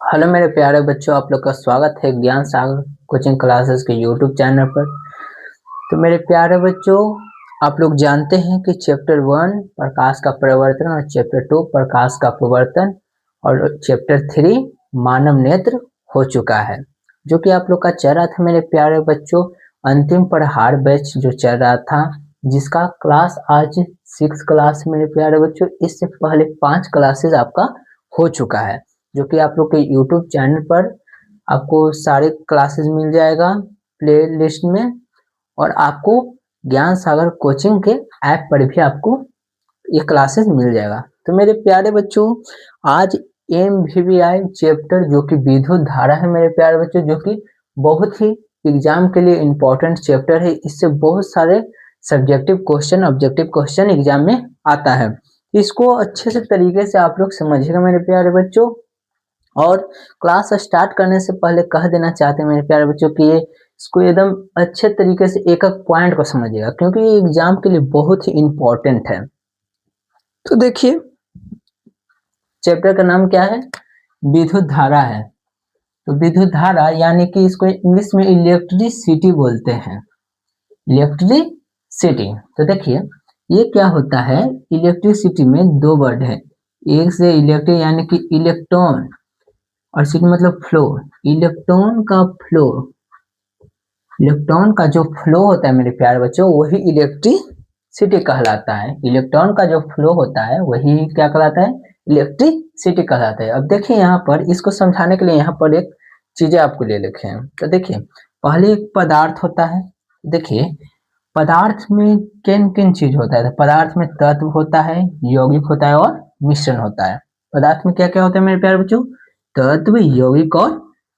Hello मेरे प्यारे बच्चों, आप लोग का स्वागत है ज्ञान सागर कोचिंग क्लासेस के यूट्यूब चैनल पर। तो मेरे प्यारे बच्चों, आप लोग जानते हैं कि चैप्टर 1 प्रकाश का प्रवर्तन और चैप्टर 2 प्रकाश का प्रवर्तन और चैप्टर 3 मानव नेत्र हो चुका है, जो कि आप लोग का चल रहा था मेरे प्यारे बच्चों। अंतिम प्रहार बैच जो चल रहा था, जिसका क्लास आज 6 क्लास मेरे प्यारे बच्चों, इससे पहले 5 क्लासेस आपका हो चुका है, जो कि आप लोग के यूट्यूब चैनल पर आपको सारे क्लासेस मिल जाएगा प्ले लिस्ट में। और आपको ज्ञान सागर कोचिंग के ऐप पर भी आपको ये क्लासेस मिल जाएगा। तो मेरे प्यारे बच्चों, आज MVVI चैप्टर जो कि विद्युत धारा है मेरे प्यारे बच्चों, जो कि बहुत ही एग्जाम के लिए इम्पोर्टेंट चैप्टर है। इससे बहुत सारे subjective question, objective question exam में आता है। इसको अच्छे से तरीके से आप लोग समझिएगा मेरे प्यारे बच्चों। और क्लास स्टार्ट करने से पहले कह देना चाहते हैं मेरे प्यारे बच्चों कि ये इसको एकदम अच्छे तरीके से एक एक पॉइंट को समझिएगा, क्योंकि ये एग्जाम के लिए बहुत ही इम्पोर्टेंट है। तो देखिए, चैप्टर का नाम क्या है? विद्युत धारा है। तो विद्युत धारा यानी कि इसको इंग्लिश में इलेक्ट्रिसिटी बोलते हैं, इलेक्ट्रिसिटी। तो देखिए, ये क्या होता है, इलेक्ट्रिसिटी में दो वर्ड है। एक से इलेक्ट्रिक यानी कि इलेक्ट्रॉन, और सिटी मतलब फ्लो। इलेक्ट्रॉन का फ्लो, इलेक्ट्रॉन का जो फ्लो होता है मेरे प्यारे बच्चों, वही इलेक्ट्रिसिटी कहलाता है। इलेक्ट्रॉन का जो फ्लो होता है वही क्या कहलाता है? इलेक्ट्रिसिटी कहलाता है। अब देखिए, यहाँ पर इसको समझाने के लिए यहाँ पर एक चीजें आपको ले लिखे हैं। तो देखिए, पहले एक पदार्थ होता है। देखिए, पदार्थ में किन किन चीज होता है? तो पदार्थ में तत्व होता है, यौगिक होता है और मिश्रण होता है। पदार्थ में क्या क्या होता है मेरे प्यारे बच्चों? तत्व, यौगिक और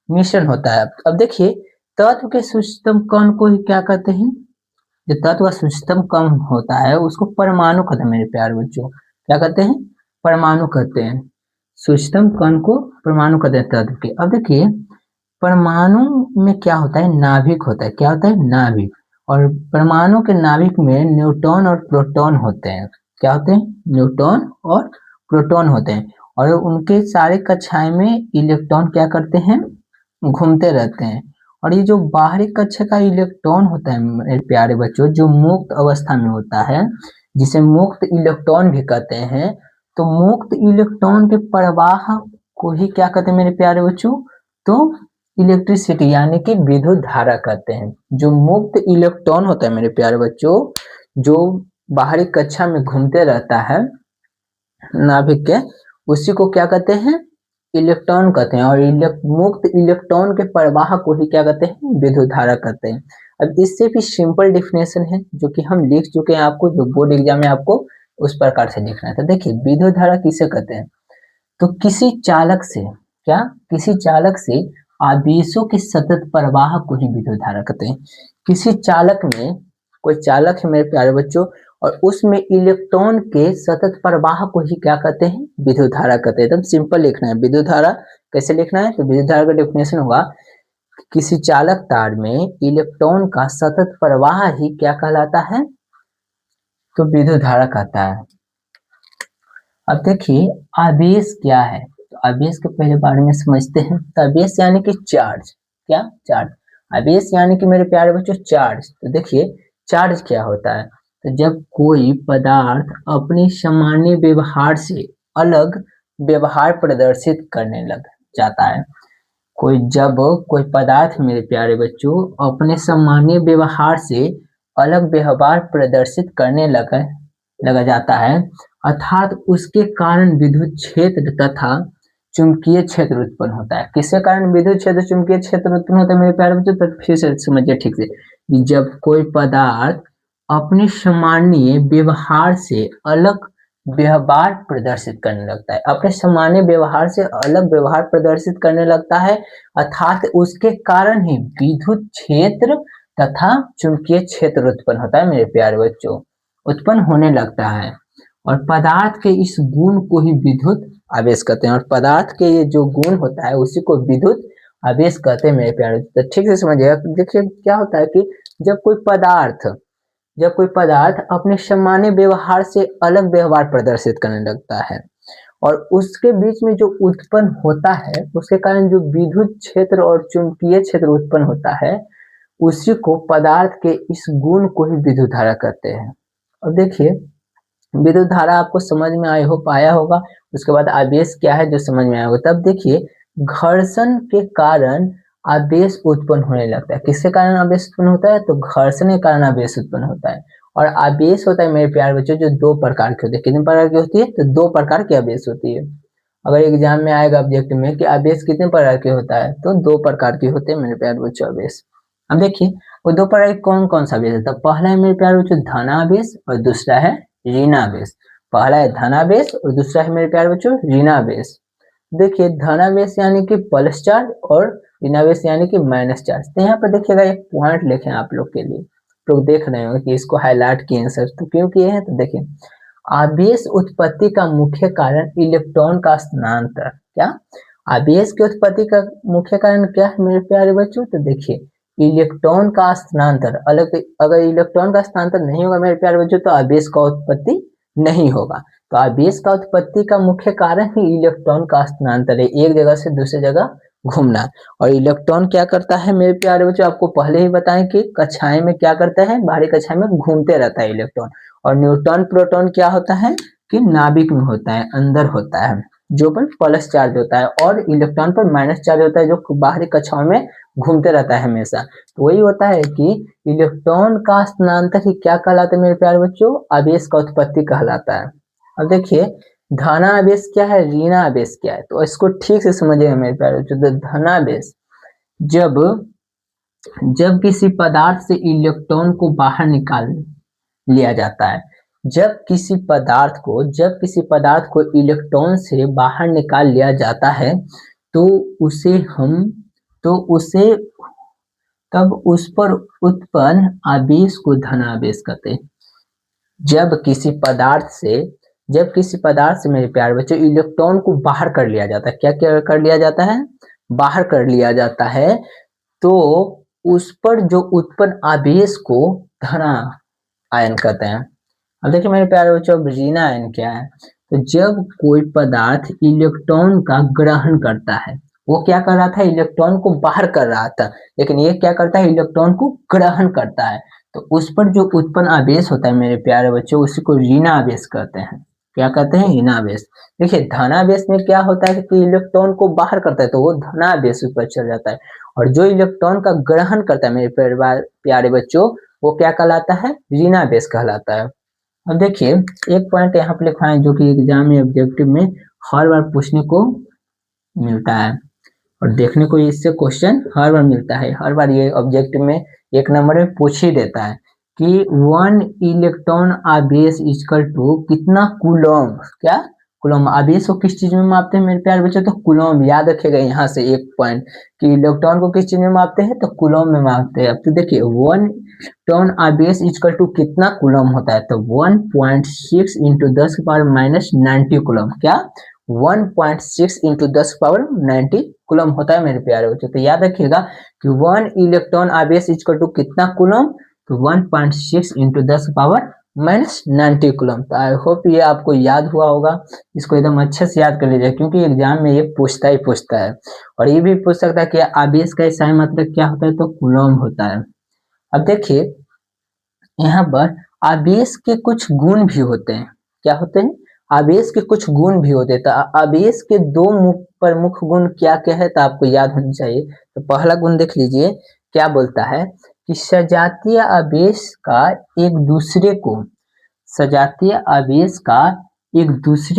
मिश्रण होता है। अब देखिए, तत्व के सूक्ष्मतम कण को ही क्या कहते हैं? जो तत्व का सूक्ष्मतम कण होता है उसको परमाणु कहते हैं मेरे प्यारे बच्चों। क्या कहते हैं? परमाणु कहते हैं। सूक्ष्मतम कण को परमाणु कहते हैं तत्व के। अब देखिए, परमाणु में क्या होता है? नाभिक होता है। क्या होता है? नाभिक। और परमाणु के नाभिक में न्यूट्रॉन और प्रोटॉन होते हैं। क्या होते हैं? न्यूट्रॉन और प्रोटॉन होते हैं। और उनके सारे कक्षाएं में इलेक्ट्रॉन क्या करते हैं? घूमते रहते हैं। और ये जो बाहरी कक्षा का इलेक्ट्रॉन होता है मेरे प्यारे बच्चों, जो मुक्त अवस्था में होता है, जिसे मुक्त इलेक्ट्रॉन भी कहते हैं। तो मुक्त इलेक्ट्रॉन के प्रवाह को ही क्या कहते हैं मेरे प्यारे बच्चों? तो इलेक्ट्रिसिटी यानी कि विद्युत धारा कहते हैं। जो मुक्त इलेक्ट्रॉन होता है मेरे प्यारे बच्चों, जो बाहरी कक्षा में घूमते रहता है नाभिक के, उसी को क्या कहते हैं? इलेक्ट्रॉन कहते हैं। और मुक्त इलेक्ट्रॉन के प्रवाह को ही क्या कहते हैं? विद्युत धारा कहते हैं। अब इससे भी सिंपल डिफिनेशन है जो कि हम लिख चुके हैं आपको, जो बोर्ड एग्जाम में आपको उस प्रकार से लिखना है। तो देखिए, विद्युत धारा किसे कहते हैं? तो किसी चालक से, क्या, किसी चालक से आवेशों के सतत प्रवाह को ही विद्युत धारा कहते हैं। किसी चालक में, कोई चालक है मेरे प्यारे बच्चों, और उसमें इलेक्ट्रॉन के सतत प्रवाह को ही क्या कहते हैं? विद्युत धारा कहते हैं। एकदम सिंपल लिखना है। विद्युत धारा कैसे लिखना है? तो विद्युत धारा का डेफिनेशन होगा, किसी चालक तार में इलेक्ट्रॉन का सतत प्रवाह ही क्या कहलाता है? तो विद्युत धारा कहता है। अब देखिए, आवेश क्या है? तो आवेश के पहले बारे में समझते हैं। तो आवेश यानी कि चार्ज। क्या? चार्ज। आवेश यानी कि मेरे प्यारे बच्चों चार्ज। तो देखिए, चार्ज क्या होता है? तो जब कोई पदार्थ अपने सामान्य व्यवहार से अलग व्यवहार प्रदर्शित करने लग जाता है। जब कोई पदार्थ मेरे प्यारे बच्चों अपने सामान्य व्यवहार से अलग व्यवहार प्रदर्शित करने लगा जाता है, अर्थात उसके कारण विद्युत क्षेत्र तथा चुंबकीय क्षेत्र उत्पन्न होता है। किसके कारण विद्युत क्षेत्र, चुंबकीय क्षेत्र उत्पन्न होता है मेरे प्यारे बच्चों? तो फिर से समझिए ठीक से, कि जब कोई पदार्थ अपने सामान्य व्यवहार से अलग व्यवहार प्रदर्शित करने लगता है, अपने सामान्य व्यवहार से अलग व्यवहार प्रदर्शित करने लगता है, अर्थात उसके कारण ही विद्युत क्षेत्र तथा चुंबकीय क्षेत्र उत्पन्न होता है मेरे प्यारे बच्चों, उत्पन्न होने लगता है। और पदार्थ के इस गुण को ही विद्युत आवेश कहते हैं। और पदार्थ के ये जो गुण होता है उसी को विद्युत आवेश कहते हैं मेरे प्यारे। तो ठीक से समझिएगा। देखिए, क्या होता है कि जब कोई पदार्थ अपने सामान्य व्यवहार से अलग व्यवहार प्रदर्शित करने लगता है, और उसके बीच में जो उत्पन्न होता है उसके कारण जो विद्युत क्षेत्र और चुंबकीय क्षेत्र उत्पन्न होता है उसी को पदार्थ के इस गुण को ही विद्युत धारा कहते हैं। और देखिए विद्युत धारा आपको समझ में आया होगा। उसके बाद आवेश क्या है जो समझ में आया होगा। तब देखिए घर्षण के कारण आवेश उत्पन्न होने लगता है। किसके कारण आवेश उत्पन्न होता है? तो घर्षण के कारण आवेश उत्पन्न होता है। और आवेश होता है मेरे प्यारे बच्चों जो दो प्रकार के होते हैं। कितने प्रकार की होती है? तो दो प्रकार की आवेश होती है। अगर एग्जाम में आएगा ऑब्जेक्ट में कि आवेश कितने प्रकार के होता है, तो दो प्रकार के होते हैं मेरे प्यारे बच्चों आवेश। अब देखिए वो दो प्रकार कौन कौन सा आवेश है। तो पहला है मेरे प्यारे बच्चों धनावेश और दूसरा है ऋणावेश। पहला है धनावेश और दूसरा है मेरे प्यारे बच्चों ऋणावेश। देखिए धनावेश यानी कि प्लस चार्ज और ऋणावेश यानी कि माइनस चार्ज। तो यहाँ पर देखिएगा एक पॉइंट लिखे आप लोग के लिए, लोग देख रहे होंगे कि इसको हाईलाइट किए सर, तो क्यों किए हैं? तो देखिए आवेश उत्पत्ति का मुख्य कारण इलेक्ट्रॉन का स्थानांतर। क्या आवेश की उत्पत्ति का मुख्य कारण क्या है मेरे प्यारे बच्चों? तो देखिए इलेक्ट्रॉन का स्थानांतर। अगर इलेक्ट्रॉन का स्थानांतर नहीं होगा मेरे प्यारे बच्चों तो आवेश का उत्पत्ति नहीं होगा। तो आवेश का उत्पत्ति का मुख्य कारण ही इलेक्ट्रॉन का स्थानांतर है, एक जगह से दूसरी जगह घूमना। और इलेक्ट्रॉन क्या करता है मेरे प्यारे बच्चों? आपको पहले ही बताएं कि कक्षाएं में क्या करता है, बाहरी कक्षाएं में घूमते रहता है इलेक्ट्रॉन। और न्यूट्रॉन प्रोटॉन क्या होता है कि नाभिक में होता है, अंदर होता है, जो पर प्लस चार्ज होता है, और इलेक्ट्रॉन पर माइनस चार्ज होता है जो बाहरी कक्षाओं में घूमते रहता है हमेशा। तो वही होता है कि इलेक्ट्रॉन का स्थानांतर ही क्या कहलाता है मेरे प्यारे बच्चों? आवेश का उत्पत्ति कहलाता है। अब देखिए धनावेश क्या है, ऋणावेश क्या है, तो इसको ठीक से समझिएगा मेरे प्यारे बच्चों। तो धनावेश जब किसी पदार्थ से इलेक्ट्रॉन को बाहर निकाल लिया जाता है, जब किसी पदार्थ को इलेक्ट्रॉन से बाहर निकाल लिया जाता है तो तब उस पर उत्पन्न आवेश को धनावेश कहते हैं। जब किसी पदार्थ से मेरे प्यारे बच्चों इलेक्ट्रॉन को बाहर कर लिया जाता है, क्या कर लिया जाता है? बाहर कर लिया जाता है, तो उस पर जो उत्पन्न आवेश को धना आयन कहते हैं। अब देखिए मेरे प्यारे बच्चों अब ऋण आयन क्या है? तो जब कोई पदार्थ इलेक्ट्रॉन का ग्रहण करता है, वो क्या कर रहा था? इलेक्ट्रॉन को बाहर कर रहा था, लेकिन ये क्या करता है? इलेक्ट्रॉन को ग्रहण करता है, तो उस पर जो उत्पन्न आवेश होता है मेरे प्यारे बच्चों उसी को ऋणावेश कहते हैं। क्या कहते हैं? ऋणावेश। देखिए धनावेश में क्या होता है कि इलेक्ट्रॉन को बाहर करता है तो वो धनावेश पर चल जाता है, और जो इलेक्ट्रॉन का ग्रहण करता है मेरे प्यारे बच्चों वो क्या कहलाता है? ऋणावेश कहलाता है। अब देखिए एक पॉइंट यहाँ पे लिखवाएं जो कि एग्जाम में ऑब्जेक्टिव में हर बार पूछने को मिलता है और देखने को इससे क्वेश्चन हर बार मिलता है, हर बार ये ऑब्जेक्टिव में एक नंबर में पूछ ही देता है कि 1 इलेक्ट्रॉन आवेश इक्वल टू कितना कूलम। क्या कूलम? आवेश को किस चीज में मापते हैं मेरे प्यारे बच्चों? तो कूलम। याद रखेगा यहाँ से एक पॉइंट कि इलेक्ट्रॉन को किस चीज में मापते हैं? तो कूलम में मापते हैं। अब तो देखिए 1 इलेक्ट्रॉन आवेश इक्वल टू कितना कूलम होता है? तो 1.6 इंटू 10 की पावर माइनस 90 कूलम। क्या 1.6 इंटू 10 पावर 90 कूलम होता है मेरे प्यारे बच्चों। तो याद रखिएगा कि 1 इलेक्ट्रॉन आवेश इक्वल टू कितना कूलम? तो 1.6 इंटू 10 पावर माइनस 90 कूलम। तो आई होप ये आपको याद हुआ होगा, इसको एकदम अच्छे से याद कर लीजिए क्योंकि एग्जाम में ये पूछता है। और ये भी पूछ सकता है कि आवेश का SI मतलब क्या होता है? तो कूलम होता है। अब देखिए यहाँ पर आवेश के कुछ गुण भी होते हैं। क्या होते हैं? आवेश के कुछ गुण भी होते हैं। तो आवेश के दो प्रमुख गुण क्या क्या है तो आपको याद होनी चाहिए। तो पहला गुण देख लीजिए क्या बोलता है कि सजातीय आवेश का एक दूसरे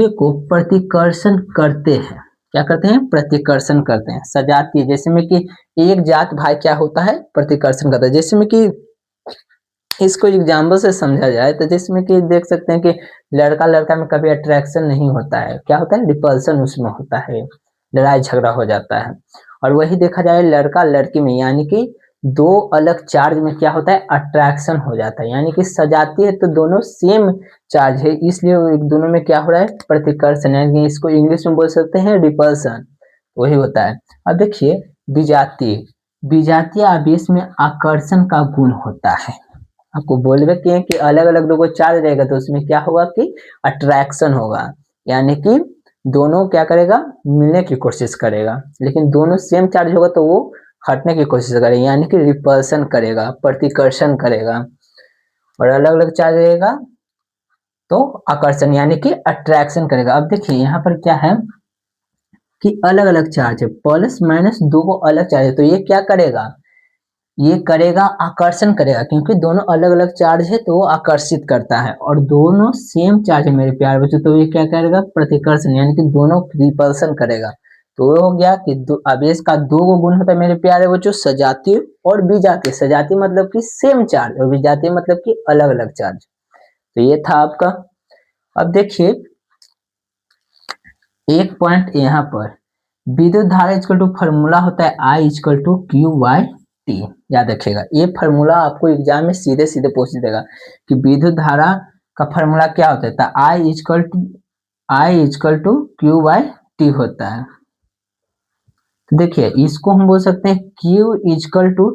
को प्रतिकर्षण करते हैं। क्या करते हैं? प्रतिकर्षण करते हैं। सजातीय जैसे में कि एक जात भाई क्या होता है? प्रतिकर्षण करता है। जैसे में कि इसको एग्जाम्पल से समझा जाए तो जिसमें कि देख सकते हैं कि लड़का लड़का में कभी अट्रैक्शन नहीं होता है, क्या होता है? रिपल्सन उसमें होता है, लड़ाई झगड़ा हो जाता है। और वही देखा जाए लड़का लड़की में, यानी कि दो अलग चार्ज में क्या होता है? अट्रैक्शन हो जाता है। यानी कि सजाती है तो दोनों सेम चार्ज है, इसलिए दोनों में क्या हो रहा है? प्रतिकर्षण। यानी इसको इंग्लिश में बोल सकते हैं रिपल्सन, वही होता है। अब देखिए विजातीय आवेश में आकर्षण का गुण होता है। आपको बोल रहे कि अलग अलग लोगों चार्ज रहेगा तो उसमें क्या होगा कि अट्रैक्शन होगा, यानी कि दोनों क्या करेगा, मिलने की कोशिश करेगा, लेकिन दोनों सेम चार्ज होगा तो वो हटने की कोशिश करेगा, यानी कि रिपल्सन करेगा, प्रतिकर्षण करेगा। और अलग अलग चार्ज रहेगा तो आकर्षण यानी कि अट्रैक्शन करेगा। अब देखिए यहाँ पर क्या है कि अलग अलग चार्ज है, प्लस माइनस दो को अलग चार्ज है, तो ये क्या करेगा, ये करेगा आकर्षण करेगा, क्योंकि दोनों अलग अलग चार्ज है तो वो आकर्षित करता है। और दोनों सेम चार्ज है मेरे प्यारे बच्चों, तो ये क्या करेगा, प्रतिकर्षण, यानी कि दोनों रिपल्सन करेगा। तो वो हो गया कि आवेश का दो गो गुण होता है मेरे प्यारे बच्चों, सजातीय और विजातीय। सजातीय मतलब कि सेम चार्ज, और विजातीय मतलब कि अलग अलग चार्ज। तो ये था आपका। अब देखिए एक पॉइंट यहाँ पर, विद्युत धारा इक्वल टू फॉर्मूला होता है I equal to Q by T. याद रखिएगा, ये फॉर्मूला आपको एग्जाम में सीधे सीधे पूछ देगा कि विद्युत धारा का फॉर्मूला क्या होता है, तो I equal to Q by T होता है। तो देखिए इसको हम बोल सकते हैं Q equal to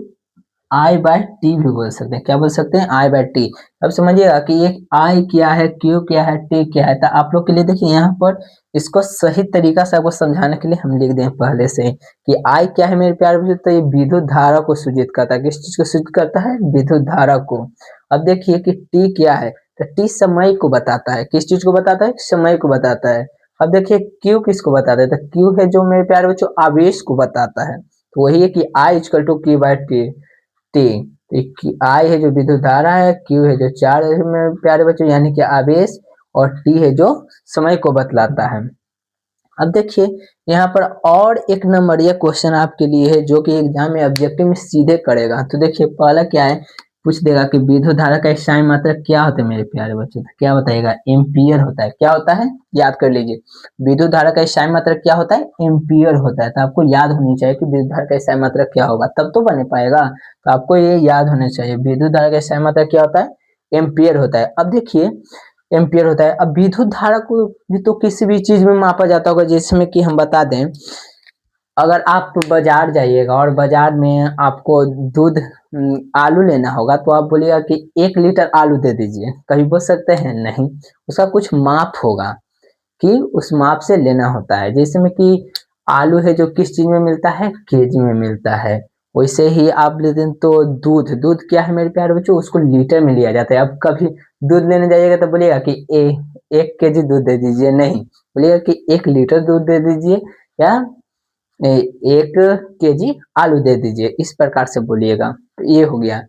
I by T भी बोल सकते हैं। क्या बोल सकते हैं, I बाय टी। अब समझिएगा कि एक I क्या है, Q क्या है, T क्या है। तो आप लोग के लिए देखिए यहाँ पर इसको सही तरीका से आपको समझाने के लिए हम लिख दें पहले से कि I क्या है मेरे प्यारे बच्चों, तो ये विद्युत धारा को सूचित करता है। किस चीज को सूचित करता है, विद्युत धारा को। अब देखिए कि T क्या है, तो T समय को बताता है। किस चीज को बताता है, समय को बताता है। अब देखिए Q किसको बताता है, तो Q है जो मेरे प्यारे बच्चों आवेश को बताता है। तो वही है कि I equal to Q by T. I है जो विद्युत धारा है, Q है जो चार्ज है मेरे प्यारे बच्चों यानी कि आवेश, और T है जो समय को बतलाता है। अब देखिए यहाँ पर और एक नंबरिया क्वेश्चन आपके लिए है जो कि एग्जाम में ऑब्जेक्टिव में सीधे करेगा। तो देखिए पहला क्या है, पूछ देगा कि विद्युत धारा का स्थायी मात्रक क्या होता है मेरे प्यारे बच्चों, तो क्या बताएगा, एम्पियर होता है। क्या होता है, याद कर लीजिए, विद्युत धारा का स्थायी मात्रक क्या होता है, एम्पियर होता है। तो आपको याद होनी चाहिए कि विद्युत धारा का स्थायी मात्रक क्या होगा, तब तो बन पाएगा। तो आपको ये याद होना चाहिए, विद्युत धारा का स्थायी मात्रक क्या होता है, एम्पियर होता है। अब देखिए एम्पियर होता है। अब विद्युत धारा को भी तो किसी भी चीज में मापा जाता होगा, जिसमें कि हम बता दें, अगर आप बाजार जाइएगा और बाजार में आपको दूध आलू लेना होगा, तो आप बोलिएगा कि 1 लीटर आलू दे दीजिए, कभी बोल सकते हैं, नहीं। उसका कुछ माप होगा कि उस माप से लेना होता है। जैसे में कि आलू है जो किस चीज में मिलता है, केजी में मिलता है। वैसे ही आप लेते हैं तो दूध क्या है मेरे प्यारे बच्चों, उसको लीटर में लिया जाता है। अब कभी दूध लेने जाइएगा तो बोलिएगा कि 1 केजी दूध दे दीजिए, नहीं, बोलिएगा कि 1 लीटर दूध दे दीजिए, या 1 केजी आलू दे दीजिए, इस प्रकार से बोलिएगा। तो ये हो गया।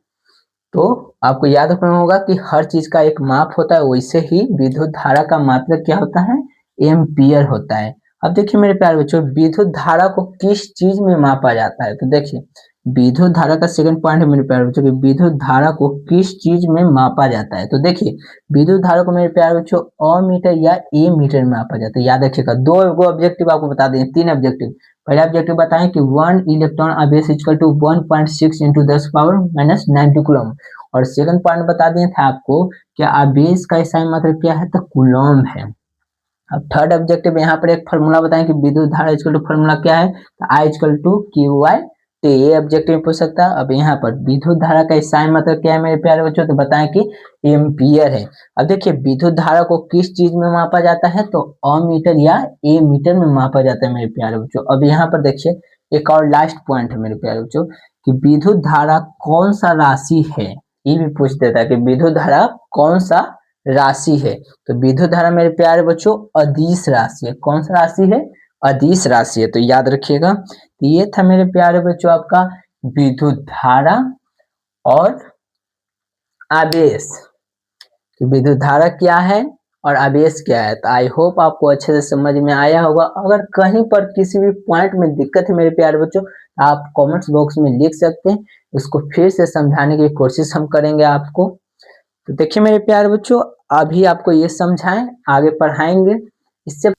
तो आपको याद रखना होगा कि हर चीज का एक माप होता है, वैसे ही विद्युत धारा का मात्रक क्या होता है, एम्पियर होता है। अब देखिए मेरे प्यारे बच्चों, विद्युत धारा को किस चीज में मापा जाता है, तो देखिए विद्युत धारा का सेकंड पॉइंट है मेरे प्यारे बच्चों कि विद्युत धारा को किस चीज में मापा जाता है। तो देखिए विद्युत धारा को मेरे प्यारे बच्चों अमीटर या ए मीटर में मापा जाता है। याद रखिएगा, दो ऑब्जेक्टिव आपको बता दें, 3 ऑब्जेक्टिव। पहला ऑब्जेक्टिव बताएं कि 1 इलेक्ट्रॉन आवेश इक्वल टू 1.6 इंटू 10⁻⁹ कूलम। और सेकंड पॉइंट बता दिए थे आपको कि आवेश का स्थायी मात्रक क्या है, तो कूलम है। अब थर्ड ऑब्जेक्टिव यहाँ पर एक फॉर्मूला बताएं कि विद्युत धारा इक्वल टू फॉर्मूला क्या है, तो I equal to Q by T. ये ऑब्जेक्टिव में पूछ सकता है। अब यहाँ पर विद्युत धारा का स्थायी मात्रक क्या है मेरे प्यारे बच्चों, तो बताएं कि एम्पियर है। अब देखिए विद्युत धारा को किस चीज में मापा जाता है, तो अमीटर या ए मीटर में मापा जाता है मेरे प्यारे बच्चों। अब यहाँ पर देखिए एक और लास्ट पॉइंट है मेरे प्यारे बच्चों कि विद्युत धारा कौन सा राशि है, ये भी पूछ देता है कि विद्युत धारा कौन सा राशि है। तो विद्युत धारा मेरे प्यारे बच्चों अदिश राशि है। कौन सा राशि है, अदिश राशि है। तो याद रखिएगा। तो ये था मेरे प्यारे बच्चों आपका विद्युत धारा और आवेश। तो विद्युत धारा क्या है और आवेश क्या है। तो आई होप आपको अच्छे से समझ में आया होगा। अगर कहीं पर किसी भी पॉइंट में दिक्कत है मेरे प्यारे बच्चों, आप कमेंट्स बॉक्स में लिख सकते हैं, उसको फिर से समझाने की कोशिश हम करेंगे आपको। तो देखिए मेरे प्यारे बच्चों, अभी आपको ये समझाएं, आगे पढ़ाएंगे इससे।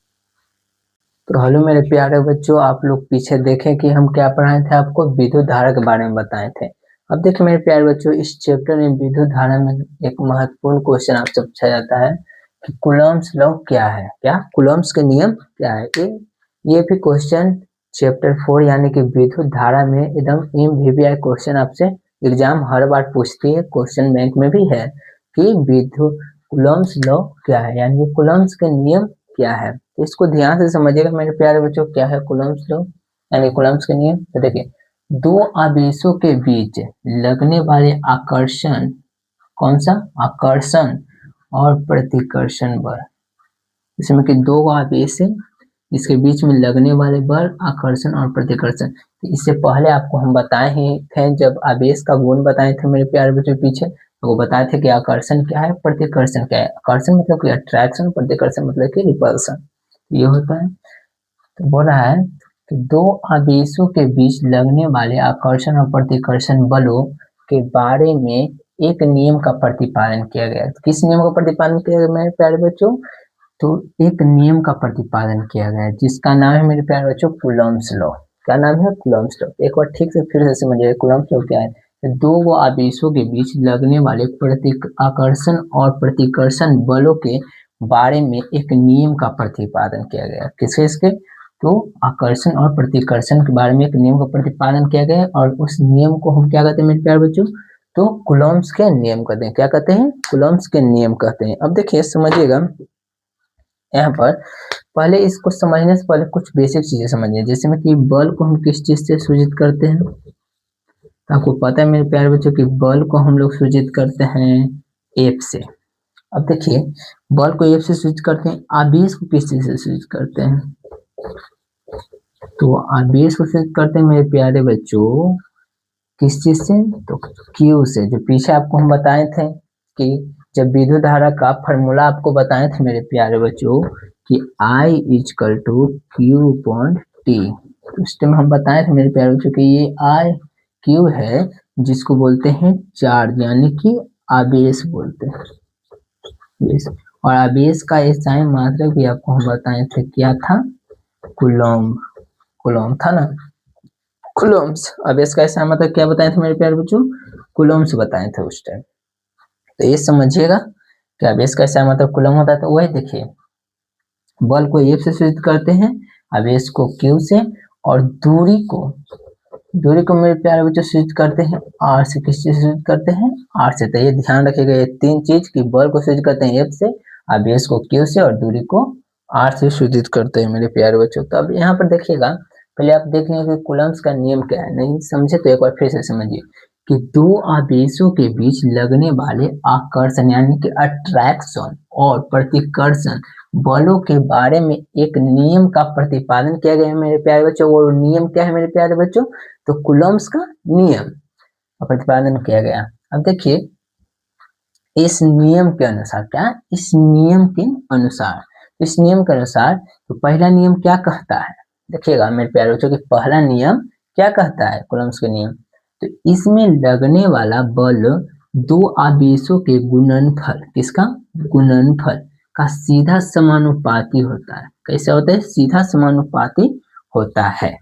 तो हेलो मेरे प्यारे बच्चों, आप लोग पीछे देखें कि हम क्या पढ़ाए थे, आपको विद्युत धारा के बारे में बताए थे। अब देखिए मेरे प्यारे बच्चों, इस चैप्टर में विद्युत धारा में एक महत्वपूर्ण क्वेश्चन आपसे पूछा जाता है कि कूलम्ब्स लॉ क्या है, क्या कूलम्ब्स के नियम क्या है। ये भी क्वेश्चन चैप्टर 4 यानी कि विद्युत धारा में एकदम MVVI क्वेश्चन आपसे एग्जाम हर बार पूछती है, क्वेश्चन बैंक में भी है कि विद्युत कूलम्ब्स लॉ क्या है, यानी कूलम्ब्स के नियम क्या है, तो इसको ध्यान से समझिएगा मेरे प्यारे बच्चों। क्या है कूलम्ब्स लॉ यानी कूलम्ब्स के नियम। तो देखिए, दो आवेशों के बीच लगने वाले आकर्षण, कौन सा आकर्षण और प्रतिकर्षण बल, इसमें कि दो आवेश है, इसके बीच में लगने वाले बल आकर्षण और प्रतिकर्षण। तो इससे पहले आपको हम बताए ही थे, जब आवेश का गुण बताए थे मेरे प्यारे बच्चों पीछे, तो वो बताए थे कि आकर्षण क्या है, प्रतिकर्षण क्या है। आकर्षण मतलब कि अट्रैक्शन, प्रतिकर्षण मतलब कि रिपल्सन, ये होता है। तो बोल रहा है कि दो आवेशों के बीच लगने वाले आकर्षण और प्रतिकर्षण बलों के बारे में एक नियम का प्रतिपालन किया गया। तो किस नियम का प्रतिपालन किया गया मेरे प्यारे बच्चों, तो एक नियम का प्रतिपादन किया गया है जिसका नाम है मेरे प्यारे बच्चों कूलम्ब्स लॉ। क्या नाम है, कूलम्ब्स लॉ। एक बार ठीक से फिर से समझिए कूलम्ब्स लॉ क्या है। दो आवेशों के बीच लगने वाले आकर्षण और प्रतिकर्षण बलों के बारे में एक नियम का प्रतिपादन किया गया। किसके, इसके, तो आकर्षण और प्रतिकर्षण के बारे में एक नियम का प्रतिपादन किया गया, और उस नियम को हम क्या कहते हैं मेरे प्यारे बच्चों, तो कूलम्ब्स के नियम कहते हैं। क्या कहते हैं, कूलम्ब्स के नियम कहते हैं। अब देखिए समझिएगा, यहाँ पर पहले इसको समझने से पहले कुछ बेसिक चीजें समझिए। जैसे में कि बल को हम किस चीज से सूचित करते हैं, तो आपको पता है मेरे प्यारे बच्चों कि बल को हम लोग सूचित करते हैं एफ से। अब देखिए, बल को एफ से सूचित करते हैं, आवेश को किस चीज से सूचित करते हैं, तो आवेश को सूचित करते हैं मेरे प्यारे बच्चों किस चीज से, तो क्यू से। जो पीछे आपको हम बताए थे कि जब विद्युत धारा का फॉर्मूला आपको बताए थे मेरे प्यारे बच्चों कि I equal to Q upon T, तो उस टाइम हम बताए थे मेरे प्यारे बच्चों कि ये I क्यू है जिसको बोलते हैं चार्ज यानी कि आवेश बोलते हैं। और आवेश का SI मात्रक भी आपको हम बताए थे, क्या था, कूलम्ब, कूलम्ब था ना, कूलम्ब्स। आवेश का SI मतलब क्या बताए थे मेरे प्यारे बच्चों, कूलम्ब्स बताए थे उस टाइम। तो ये समझिएगा कि आवेश का SI मतलब कूलम्ब होता है। तो वही देखिए, बल को F से सूचित करते हैं, आवेश को Q से, और दूरी को मेरे प्यारे बच्चों सूचित करते हैं R से। किस चीज से सूचित करते हैं, R से। तो ये ध्यान रखिएगा, ये तीन चीज की बल को सूचित करते हैं F से, आवेश को Q से, और दूरी को R से सूचित करते हैं मेरे प्यारे बच्चों। तो अब यहाँ पर देखिएगा, पहले आप देख लेंगे कि कूलम्ब्स का नियम क्या है, नहीं समझे तो एक बार फिर से समझिए कि दो आवेशों के बीच लगने वाले आकर्षण यानी कि अट्रैक्शन और प्रतिकर्षण बलों के बारे में एक नियम का प्रतिपादन किया गया है मेरे प्यारे बच्चों। वो नियम क्या है मेरे प्यारे बच्चों, तो कूलम्ब्स का नियम का प्रतिपादन किया गया। अब देखिए, इस नियम के अनुसार, क्या, इस नियम के अनुसार तो पहला नियम क्या कहता है, देखिएगा मेरे प्यारे बच्चों कि पहला नियम क्या कहता है कूलम्ब्स के नियम, तो इसमें लगने वाला बल दो आवेशों के गुणनफल, किसका, गुणनफल का सीधा समानुपाती होता है। कैसे होता है, सीधा समानुपाती होता है।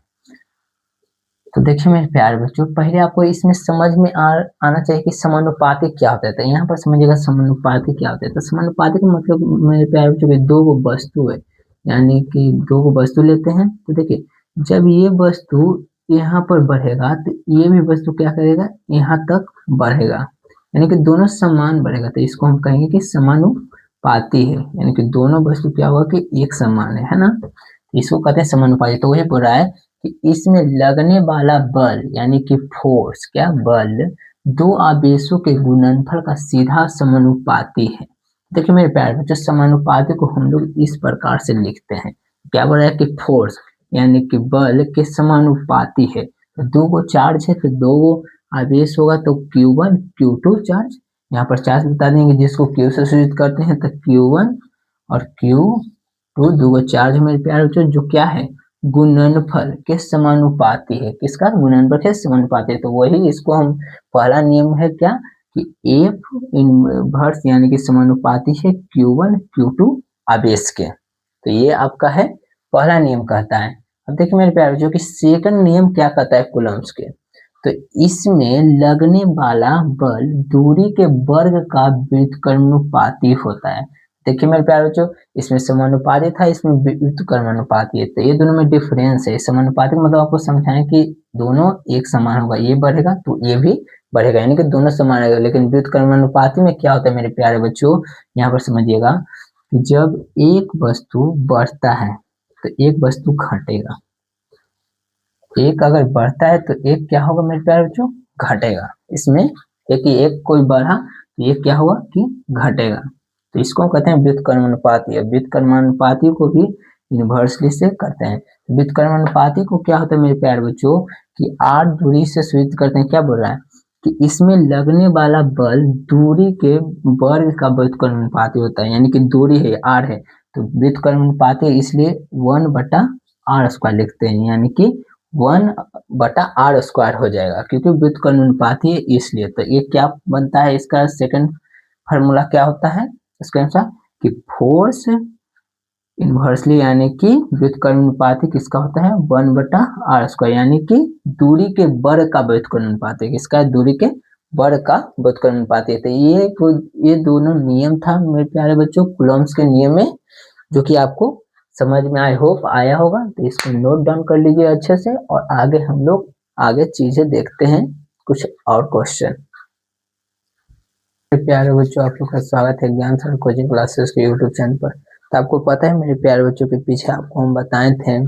तो देखिए मेरे प्यारे बच्चों, पहले आपको इसमें समझ में आना चाहिए कि समानुपाती क्या होता है। तो यहाँ पर समझिएगा समानुपाती क्या होता है। तो समानुपाती का मतलब मेरे प्यारे बच्चों दो गो वस्तु है, यानी कि दो गो वस्तु लेते हैं। तो देखिए, जब ये वस्तु यहाँ पर बढ़ेगा तो ये भी वस्तु क्या करेगा, यहाँ तक बढ़ेगा, यानी कि दोनों समान बढ़ेगा। तो इसको हम कहेंगे कि समानुपाती है, यानी कि दोनों वस्तु क्या होगा कि एक समान है ना, इसको कहते हैं समानुपाती। तो वही बोल रहा है कि इसमें लगने वाला बल यानी कि फोर्स, क्या, बल दो आवेशों के गुणनफल का सीधा समानुपाती है। देखिए मेरे प्यारे बच्चों, समानुपाती को हम लोग इस प्रकार से लिखते हैं, क्या बोल रहा है कि फोर्स यानी कि बल के समानुपाती है। तो दो गो चार्ज है तो दो गो आवेश होगा, तो Q1 Q2 चार्ज, यहाँ पर चार्ज बता देंगे जिसको Q से सूचित करते हैं, तो Q1 और Q2 दो गो चार्ज मेरे प्यारे बच्चों जो क्या है, गुणनफल के समानुपाती है। किसका, गुणनफल के समानुपाती है। तो वही इसको हम, पहला नियम है क्या, कि F इनवर्स यानी कि समानुपाती है Q1 Q2 आवेश के। तो ये आपका है पहला नियम कहता है। अब देखिए मेरे प्यारे बच्चों कि सेकंड नियम क्या कहता है कूलम्ब्स के, तो इसमें लगने वाला बल दूरी के वर्ग का व्युत्क्रमानुपाती होता है। देखिए मेरे प्यारे बच्चों, इसमें समानुपाती था, इसमें व्युत्क्रमानुपाती है। तो ये दोनों में डिफरेंस है। समानुपाती मतलब आपको समझाएं कि दोनों एक समान होगा, ये बढ़ेगा तो ये भी बढ़ेगा, यानी कि दोनों समान रहेगा। लेकिन व्युत्क्रमानुपाती में क्या होता है मेरे प्यारे बच्चों, यहाँ पर समझिएगा कि जब एक वस्तु बढ़ता है तो एक वस्तु घटेगा, एक अगर बढ़ता है तो एक क्या होगा मेरे प्यारे बच्चों, घटेगा। इसमें एक कोई बढ़ा तो ये क्या हुआ कि घटेगा, तो इसको कहते हैं व्युत्क्रमानुपाती। व्युत्क्रमानुपाती को भी इन्वर्सली से करते हैं। व्युत्क्रमानुपाती को क्या होता है मेरे प्यारे बच्चों कि r दूरी से सूचित करते हैं। क्या बोल रहा है कि इसमें लगने वाला बल दूरी के वर्ग का व्युत्क्रमानुपाती होता है, यानी कि दूरी है r है तो व्युत्क्रमानुपाती इसलिए 1/r² लिखते हैं, यानी कि 1/r² हो जाएगा क्योंकि व्युत्क्रमानुपाती है इसलिए। तो ये क्या बनता है, इसका सेकंड फार्मूला क्या होता है इसके अनुसार कि फोर्स इन्वर्सली यानी कि व्युत्क्रमानुपाती किसका होता है 1/r², यानी कि दूरी के वर्ग का व्युत्क्रमानुपाती, किसका दूरी के वर्ग का व्युत्क्रमानुपाती। तो ये दोनों नियम था मेरे प्यारे बच्चों कूलम्ब्स के नियम में, जो कि आपको समझ में आई होप आया होगा। तो इसको नोट डाउन कर लीजिए अच्छे से और आगे हम लोग आगे चीजें देखते हैं, कुछ और क्वेश्चन। प्यारे बच्चों आप लोग का स्वागत है ज्ञान सर कोचिंग क्लासेस के यूट्यूब चैनल पर। तो आपको पता है मेरे प्यारे बच्चों के पीछे आपको हम बताए थे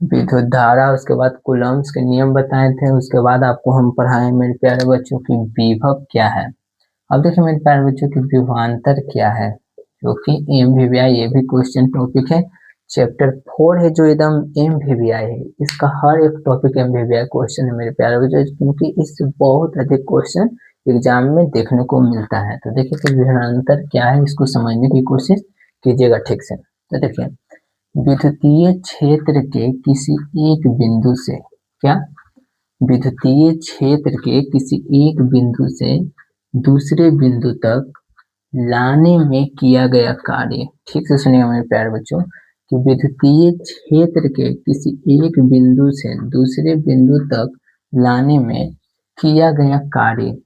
विद्युत धारा, उसके बाद कूलम्ब्स के नियम बताए थे, उसके बाद आपको हम पढ़ाए मेरे प्यारे बच्चों की विभव क्या है। अब देखिए मेरे प्यारे बच्चों की विभवांतर क्या है, जो कि MVVI ये भी क्वेश्चन टॉपिक है। चैप्टर 4 है जो एकदम MVVI है, इसका हर एक टॉपिक MVVI क्वेश्चन है मेरे प्यारे बच्चों, क्योंकि इससे बहुत अधिक क्वेश्चन एग्जाम में देखने को मिलता है। तो देखिए कि विभवांतर क्या है, इसको समझने की कोशिश कीजिएगा ठीक से। तो देखिए विद्युतीय क्षेत्र के किसी एक बिंदु से, क्या विद्युतीय क्षेत्र के किसी एक बिंदु से दूसरे बिंदु तक लाने में किया गया कार्य, ठीक से सुनिए मेरे प्यारे बच्चों कि विद्युतीय क्षेत्र के किसी एक बिंदु से दूसरे बिंदु तक लाने में किया गया कार्य।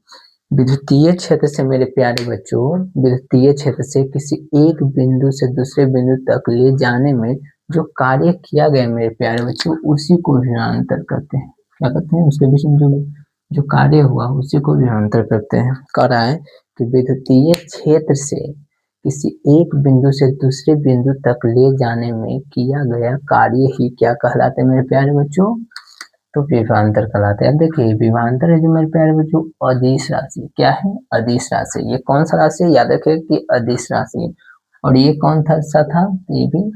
विद्युतीय क्षेत्र से मेरे प्यारे बच्चों, विद्युतीय क्षेत्र से किसी एक बिंदु से दूसरे बिंदु तक ले जाने में जो कार्य किया गया मेरे प्यारे बच्चों, उसी को विभवांतर करते हैं। क्या करते हैं, उसके बीच में जो कार्य हुआ उसी को विभवांतर करते हैं। कह रहा है कि विद्युतीय क्षेत्र से किसी एक बिंदु से दूसरे बिंदु तक ले जाने में किया गया कार्य ही क्या कहलाते हैं मेरे प्यारे बच्चों, तो विभवांतर कहलाते हैं। अब देखिए विभवांतर है जो मेरे प्यारे बच्चों अदिश राशि, क्या है अदिश राशि। ये कौन सा राशि है, याद रखिए कि अदिश राशि। और ये कौन सा था, ये भी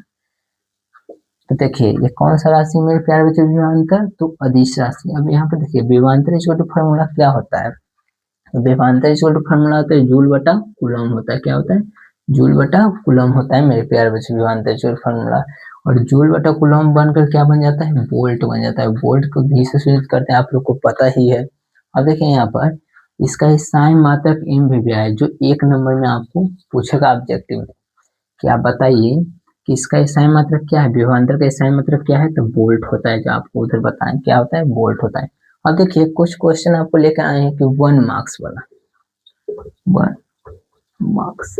तो देखिए ये कौन सा राशि मेरे प्यारे बच्चों विभवांतर, तो अदिश राशि। अब यहाँ पर देखिए विभवांतर इक्वल टू फार्मूला क्या होता है, विभवांतर इक्वल टू फार्मूला होता है जूल बटा कूलम होता है। क्या होता है, जूल बटा कूलम होता है मेरे प्यारे बच्चों विभवांतर इक्वल फार्मूला। और जूल बटा कूलम बनकर क्या बन जाता है, वोल्ट बन जाता है। वोल्ट को भी से सूचित करते हैं, आप लोग को पता ही है। अब देखिए यहाँ पर इसका साइन मात्रक MVVI है, जो 1 नंबर में आपको पूछेगा ऑब्जेक्टिव में कि आप बताइए कि इसका साइन मात्रक क्या है, विभवांतर का साइन मात्रक क्या है, तो वोल्ट होता है। जो आपको उधर बताएं क्या होता है, वोल्ट होता है। अब देखिए कुछ क्वेश्चन आपको लेकर आए हैं कि 1 मार्क्स वाला, 1 मार्क्स,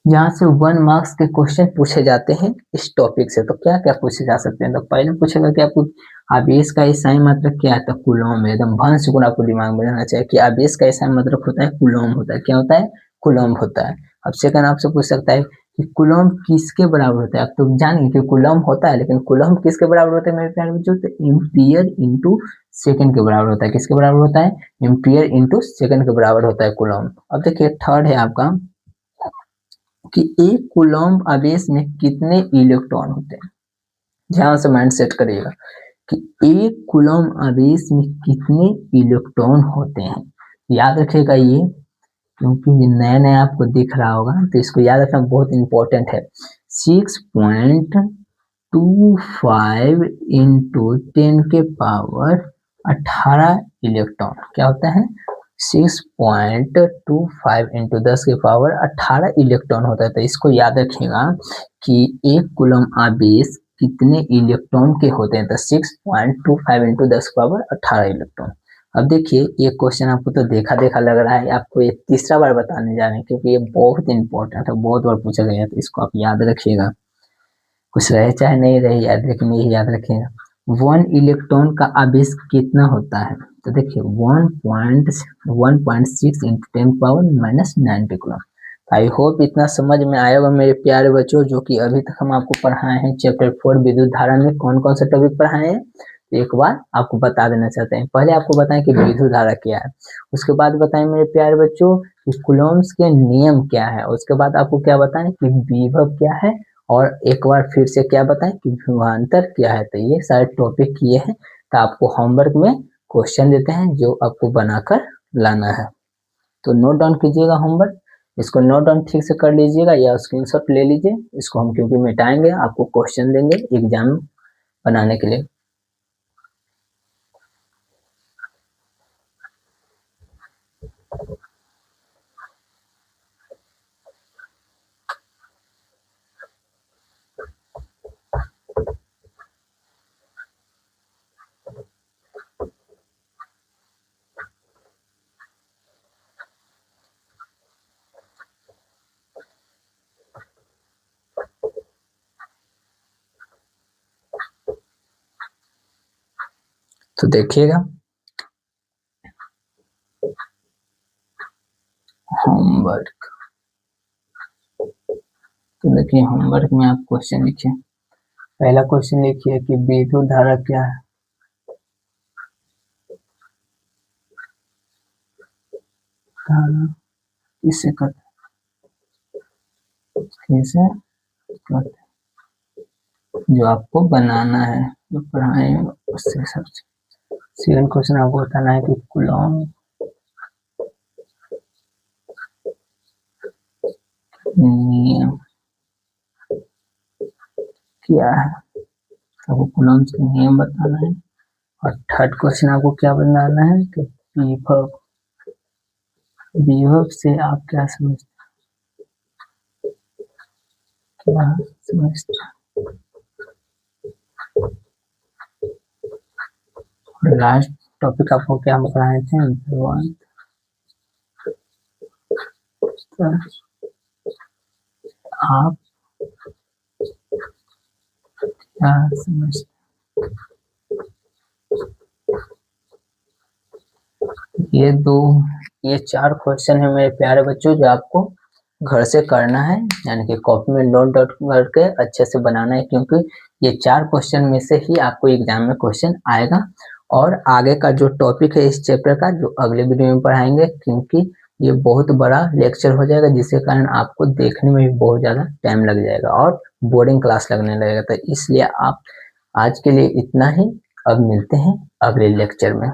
जहाँ से 1 मार्क्स के क्वेश्चन पूछे जाते हैं इस टॉपिक से। तो क्या क्या पूछे जा सकते हैं, तो पहले पूछेगा कि आपको आवेश का साइन मात्रक क्या है, तो कूलम में। एकदम भंस गुण आपको दिमाग में रहना चाहिए कि आवेश का साइन मात्रक होता है कूलम होता है। क्या होता है, कूलम होता है। अब सेकंड आपसे पूछ सकता है कि कूलम किसके बराबर होता है। आप तो जानिए कि कूलम होता है, लेकिन कूलम किसके बराबर होता है मेरे प्यारे बच्चों, तो एम्पियर इंटू सेकंड के बराबर होता है। किसके बराबर होता है, एम्पियर इंटू सेकंड के बराबर होता है कूलम। अब देखिए थर्ड है आपका कि एक कूलम्ब आवेश में कितने इलेक्ट्रॉन होते हैं। ध्यान से माइंड सेट करिएगा कि एक कूलम्ब आवेश में कितने इलेक्ट्रॉन होते हैं। याद रखिएगा ये, क्योंकि ये नया नया आपको दिख रहा होगा, तो इसको याद रखना बहुत इंपॉर्टेंट है। 6.25 इंटू 10 के पावर 18 इलेक्ट्रॉन क्या होता है, 6.25 इंटू 10 के पावर 18 इलेक्ट्रॉन होता है। तो इसको याद रखिएगा कि एक कूलम्ब आवेश कितने इलेक्ट्रॉन के होते हैं, तो 6.25 इंटू 10 के पावर 18 इलेक्ट्रॉन। अब देखिए ये क्वेश्चन आपको तो देखा देखा लग रहा है, आपको ये तीसरा बार बताने जा रहे हैं, क्योंकि ये बहुत इंपॉर्टेंट है, बहुत बार पूछा गया है। तो इसको आप याद रखिएगा, कुछ रहे चाहे नहीं रहे याद, लेकिन ये याद रखिएगा। 1 इलेक्ट्रॉन का आवेश कितना होता है, तो देखिए 1.6 into 10 power -90 coulomb. I hope इतना समझ में आया होगा मेरे प्यारे बच्चों। जो कि अभी तक हम आपको पढ़ाए हैं चैप्टर 4 विद्युत धारा में कौन कौन से टॉपिक पढ़ाए हैं, एक बार आपको बता देना चाहते हैं। पहले आपको बताएं कि विद्युत धारा क्या है, उसके बाद बताएं मेरे प्यारे बच्चों कि कूलम्ब्स के नियम क्या है, उसके बाद आपको क्या बताएं कि विभव क्या है, और एक बार फिर से क्या बताएं कि विभवांतर क्या है। तो ये सारे टॉपिक किए हैं, तो आपको होमवर्क में क्वेश्चन देते हैं जो आपको बनाकर लाना है। तो नोट डाउन कीजिएगा होमवर्क, इसको नोट डाउन ठीक से कर लीजिएगा या स्क्रीनशॉट ले लीजिए। इसको हम क्योंकि मिटाएंगे, आपको क्वेश्चन देंगे एग्जाम बनाने के लिए। तो देखिएगा होमवर्क, तो देखिए होमवर्क में आप क्वेश्चन लिखिए। पहला क्वेश्चन लिखिए कि विद्युत धारा क्या है। धारा किसे कहते हैं, जो आपको बनाना है, जो पढ़ाए उससे सबसे। सेकंड क्वेश्चन आपको बताना है कि कूलम्ब नियम क्या है, आपको कूलम्ब के नियम बताना है। और थर्ड क्वेश्चन आपको क्या बनाना है कि विभव, विभव से आप क्या समझते हैं। लास्ट टॉपिक आपको क्या पढ़ाए थे, आप क्या समझते। ये 4 क्वेश्चन है मेरे प्यारे बच्चों, जो आपको घर से करना है, यानी कि कॉपी में नोट डाउन करके अच्छे से बनाना है, क्योंकि ये 4 क्वेश्चन में से ही आपको एग्जाम में क्वेश्चन आएगा। और आगे का जो टॉपिक है इस चैप्टर का, जो अगले वीडियो में पढ़ाएंगे, क्योंकि ये बहुत बड़ा लेक्चर हो जाएगा, जिसके कारण आपको देखने में भी बहुत ज़्यादा टाइम लग जाएगा और बोर्डिंग क्लास लगने लगेगा। तो इसलिए आप आज के लिए इतना ही, अब मिलते हैं अगले लेक्चर में।